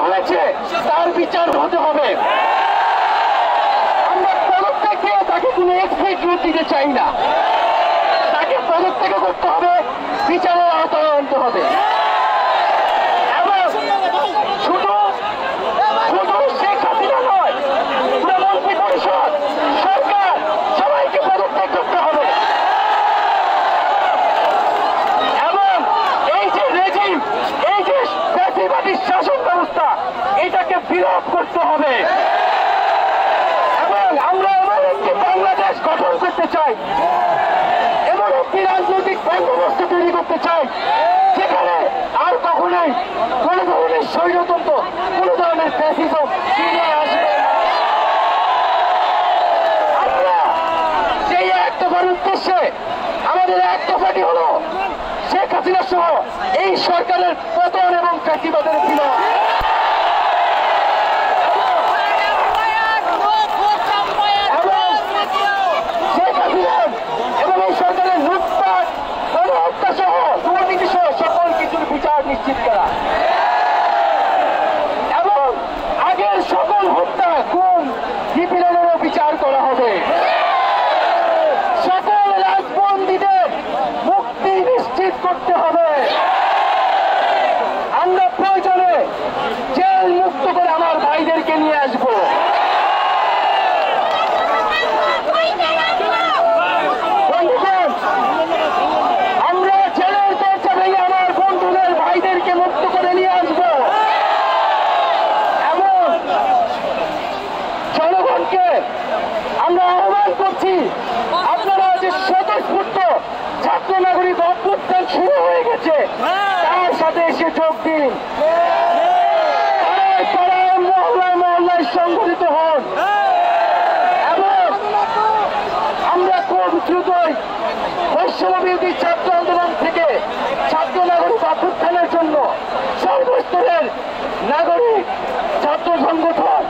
হয়েছে তার বিচার হতে হবে। আমরা পদত্যাগ দিয়ে তাকে কোনো এক্সকিউজ দিতে চাই না, তাকে পদত্যাগ করতে হবে, বিচারের আওতায় আনতে হবে। এবং শুধু শেখ হাসিনা নয়, পুরো মন্ত্রী পরিষদ, সরকার সবাইকে পদত্যাগ করতে হবে। এবং এই যে রেজিম, এই যে ফ্যাসিবাদী শাসন ব্যবস্থা, এটাকে বিলোপ করতে হবে। এবং আমরা এমন একটি বাংলাদেশ গঠন করতে চাই, এমন একটি রাজনৈতিক বন্দোবস্ত তৈরি করতে চাই যেখানে আর কখনোই কোন ধরনের স্বৈরতন্ত্র, কোন ধরনের ফ্যাসিজম ফিরে আসবে না। আমরা সেই এক দফার উদ্দেশ্যে আমাদের এক দফাটি হলো শেখ হাসিনা সহ এই সরকারের পতন এবং ফ্যাসিবাদের বিলোপ। নিশ্চিত করা এবং আগের সকল হত্যা, খুন, নিপীড়নেরও বিচার করা হবে। সকল রাজবন্দীদের মুক্তি নিশ্চিত করতে হবে। আমরা প্রয়োজনে জেল মুক্ত করে আমার ভাইদেরকে নিয়ে আসবো। আমরা আহ্বান করছি, আপনারা যে স্বতঃস্ফূর্ত ছাত্র নাগরিক অভ্যুত্থান শুরু হয়ে গেছে, তার সাথে এসে যোগ দিন। মহল্লায় মহল্লায় সংগঠিত হন এবং আমরা খুব দ্রুতই বৈষম্যবিরোধী ছাত্র আন্দোলন থেকে ছাত্র নাগরিক অভ্যুত্থানের জন্য সর্বস্তরের নাগরিক, ছাত্র সংগঠন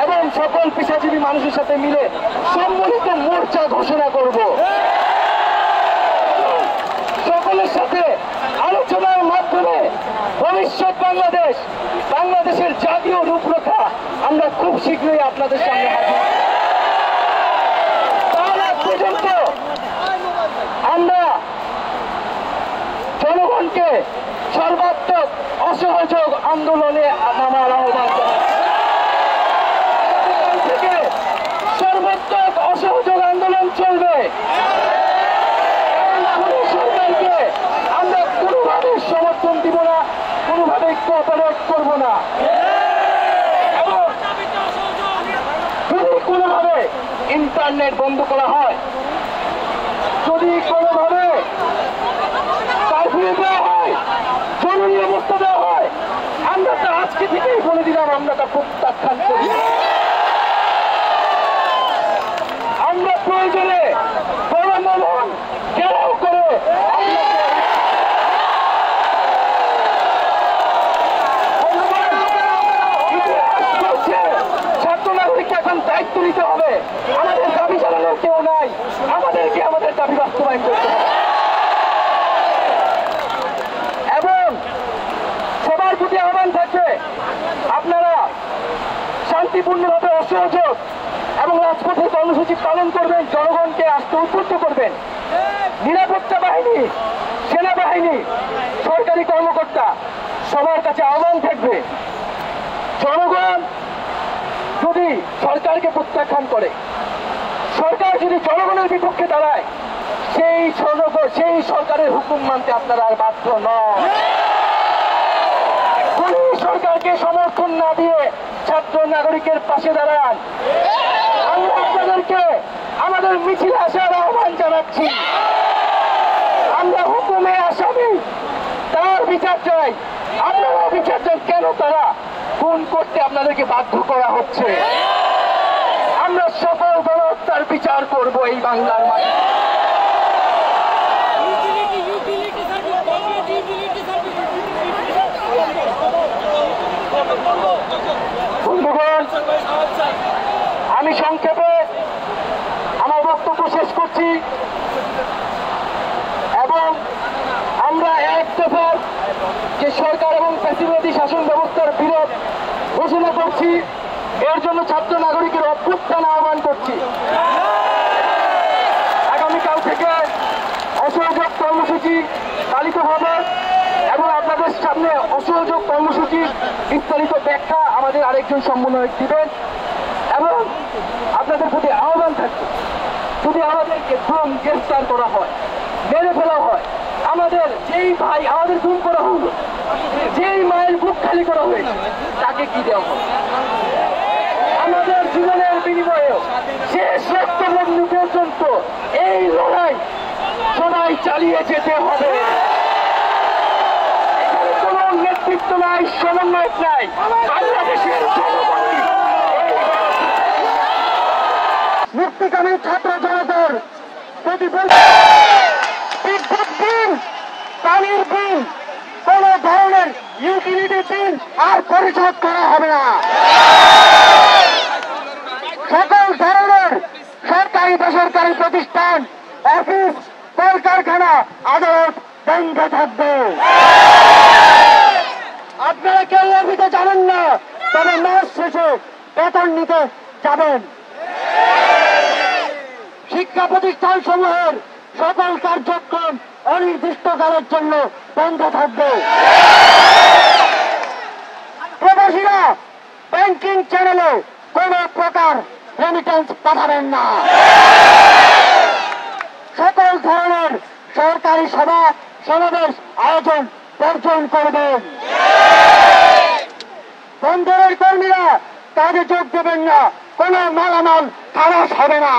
এবং সকল পেশাজীবী মানুষের সাথে মিলে সম্মিলিত মোর্চা ঘোষণা করব। সকলের সাথে আলোচনার মাধ্যমে ভবিষ্যৎ বাংলাদেশের জাতীয় রূপরেখা আমরা খুব শীঘ্রই আপনাদের সামনে হাজির। তার আগ পর্যন্ত আমরা জনগণকে সর্বাত্মক অসহযোগ আন্দোলনে নামার আহ্বান জানাচ্ছি। সর্বাত্মক অসহযোগ আন্দোলন চলবে। সরকারকে আমরা কোনোভাবে সমর্থন দিব না, কোনোভাবে কোঅপারেট করব না। এবং যদি কোনোভাবে ইন্টারনেট বন্ধ করা হয়, যদি কোনোভাবে কারফিউ দেওয়া হয়, জরুরি অবস্থা দেওয়া হয়, আমরা তো আজকে থেকেই বলে দিলাম আমরা তা প্রত্যাখ্যান করি। আমরা প্রয়োজনে গণমাধ্যম ঘেরাও করে ছাত্র নাগরিককে এখন দায়িত্ব নিতে হবে। আমাদের দাবি জানানোর কেউ নাই, আমাদেরকে আমাদের দাবি বাস্তবায়ন করতে হবে। এবং সবার প্রতি আহ্বান থাকবে, আপনারা শান্তিপূর্ণভাবে অসহযোগ এবং রাজপথে কর্মসূচি পালন করবেন, জনগণকে আস্থা উদ্বুদ্ধ করবেন। নিরাপত্তা বাহিনী, সেনাবাহিনী, সরকারি কর্মকর্তা সবার কাছে আহ্বান থাকবে, জনগণ যদি সরকারকে প্রত্যাখ্যান করে, সরকার যদি জনগণের বিপক্ষে দাঁড়ায়, সেই সরকারের হুকুম মানতে আপনারা আর বাধ্য নন। সরকারকে সমর্থন না দিয়ে ছাত্র নাগরিকের পাশে দাঁড়ান। আমরা আপনাদেরকে আমাদের মিছিলে আসার আহ্বান জানাচ্ছি। আমরা হুকুমে আসামি, তার বিচার চাই। আপনারা বিচার চান কেন তারা খুন করতে আপনাদেরকে বাধ্য করা হচ্ছে? আমরা সকল গণহত্যার বিচার করব এই বাংলার মাঠে। বন্ধুগণ, আমি সংক্ষেপে আমার বক্তব্য শেষ করছি এবং আমরা এক দফার যে সরকার এবং ফ্যাসিবাদী শাসন ব্যবস্থার বিরোধ ঘোষণা করছি, এর জন্য ছাত্র নাগরিকের অভ্যুত্থান আহ্বান করছি। আগামীকাল থেকে অসহযোগ কর্মসূচি পালিত হবে এবং আপনাদের সামনে অসহযোগ কর্মসূচির বিস্তারিত ব্যাখ্যা আমাদের আরেকজন সমন্বয়ক দিবেন। এবং আপনাদের প্রতি আহ্বান থাকবে, যদি আমাদেরকে গুম গ্রেফতার করা হয়, মেরে ফেলা হয়, আমাদের যেই ভাই আমাদের গুম করা হলো, যেই মায়ের বুক খালি করা হয়েছে, তাকে কি দেওয়া হবে? আমাদের জীবনের বিনিময়ে শেষ রক্তবন্ধু পর্যন্ত এই লড়াই সবাই চালিয়ে যেতে হবে। এখানে কোনো নেতৃত্ব নাই, সমন্বয় নাই, বাংলাদেশের জনগণই মুক্তিকামী ছাত্র জনতার প্রতিফলন। বিদ্যুৎ বিল, পানির বিল, কোন ধরনের ইউটিলিটি বিল আর পরিশোধ করা হবে না। সকল ধরনের সরকারি বেসরকারি প্রতিষ্ঠান, অফিস, কলকারখানা, আদালত বন্ধ থাকবে। আপনারা কেউ অফিসে যাবেন না, তবে মাস শেষে বেতন নিতে যাবেন। শিক্ষা প্রতিষ্ঠান সমূহের সকল কার্যক্রম অনির্দিষ্টকালের জন্য বন্ধ থাকবে। প্রবাসীরা ব্যাংকিং চ্যানেলে কোন প্রকার রেমিটেন্স পাঠাবেন না। সকল ধরনের সরকারি সভা সমাবেশ আয়োজন বর্জন করবেন। বন্দরের কর্মীরা কাজে যোগ দেবেন না, কোন মালামাল খালাস হবে না।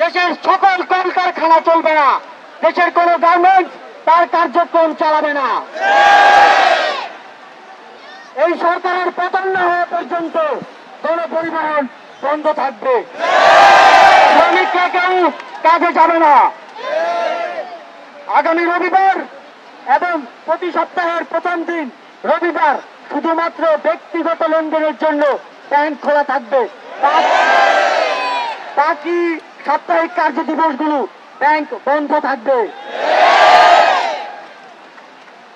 দেশের সকল কলকারখানা চলবে না, দেশের কোন গার্মেন্টস তার কার্যক্রম চালাবে না। এই সরকারের পতন না হওয়া পর্যন্ত গণপরিবহন বন্ধ থাকবে। শ্রমিকরা কেউ কাজে যাবে না। আগামী রবিবার এবং প্রতি সপ্তাহের প্রথম দিন রবিবার শুধুমাত্র ব্যক্তিগত লেনদেনের জন্য ব্যাংক খোলা থাকবে। বাকি সাপ্তাহিক কার্য দিবসগুলো ব্যাংক বন্ধ থাকবে।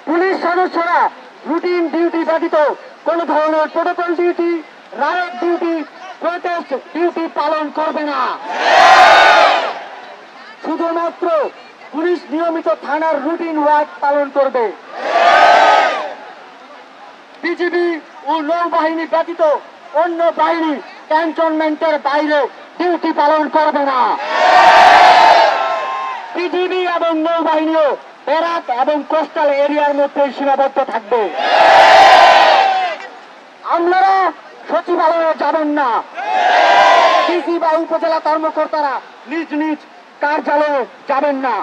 পুলিশ সদস্যরা রুটিন ডিউটি ব্যতীত কোন ধরনের প্রোটোকল ডিউটি, রায়ত ডিউটি, প্রোটেস্ট ডিউটি পালন করবে না। শুধুমাত্র পুলিশ নিয়মিত থানার রুটিন ওয়ার্ক পালন করবে। বিজিবি ও নৌবাহিনী ব্যতীত অন্য বাহিনী ক্যান্টনমেন্টের বাইরে ডিউটি পালন করবে না। বিজিবি এবং নৌবাহিনীও ব্যারাক এবং কোস্টাল এরিয়ার মধ্যে সীমাবদ্ধ থাকবে। আপনারা সচিবালয়ে যাবেন না। ডিসি বা উপজেলা কর্মকর্তারা নিজ নিজ কার্যালয়ে যাবেন না।